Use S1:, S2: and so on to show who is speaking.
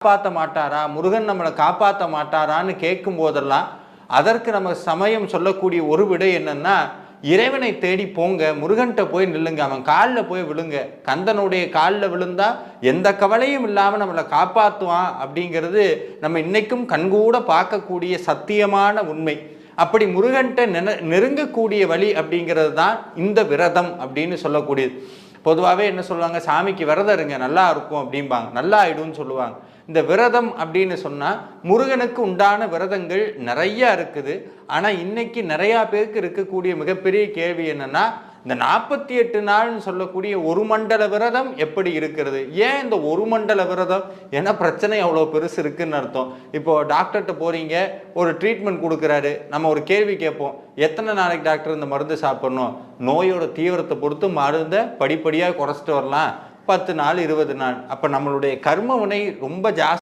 S1: காப்பாற்ற மாட்டாரா, முருகன் நம்மளை காப்பாற்ற மாட்டாரான்னு கேட்கும் போதெல்லாம் அதற்கு நம்ம சமயம் சொல்லக்கூடிய ஒரு விடை என்னன்னா, இறைவனை தேடி போங்க, முருகன்கிட்ட போய் நில்லுங்க, அவன் காலில் போய் விழுங்க. கந்தனுடைய காலில் விழுந்தா எந்த கவலையும் இல்லாமல் நம்மளை காப்பாற்றுவான் அப்படிங்கிறது நம்ம இன்னைக்கும் கண்கூட பார்க்கக்கூடிய சத்தியமான உண்மை. அப்படி முருகன்கிட்ட நெருங்கக்கூடிய வழி அப்படிங்கிறது தான் இந்த விரதம் அப்படின்னு சொல்லக்கூடியது. பொதுவாகவே என்ன சொல்லுவாங்க, சாமிக்கு விரதம் இருங்க நல்லா இருக்கும் அப்படிம்பாங்க, நல்லா ஆயிடும்னு சொல்லுவாங்க. இந்த விரதம் அப்படின்னு சொன்னால் முருகனுக்கு உண்டான விரதங்கள் நிறையா இருக்குது. ஆனால் இன்னைக்கு நிறையா பேருக்கு இருக்கக்கூடிய மிகப்பெரிய கேள்வி என்னன்னா, இந்த 48 நாள்னு சொல்லக்கூடிய ஒரு மண்டல விரதம் எப்படி இருக்கிறது? ஏன் இந்த ஒரு மண்டல விரதம்? ஏன்னா பிரச்சனை அவ்வளோ பெருசு இருக்குன்னு அர்த்தம். இப்போ டாக்டர்கிட்ட போறீங்க, ஒரு ட்ரீட்மெண்ட் கொடுக்குறாரு, நம்ம ஒரு கேள்வி கேட்போம், எத்தனை நாளைக்கு டாக்டர் இந்த மருந்து சாப்பிடணும்? நோயோட தீவிரத்தை பொறுத்து மருந்தை படிப்படியாக குறைச்சிட்டு வரலாம், 10 நாள் 20 நாள். அப்போ நம்மளுடைய கர்ம வினை ரொம்ப ஜாஸ்தி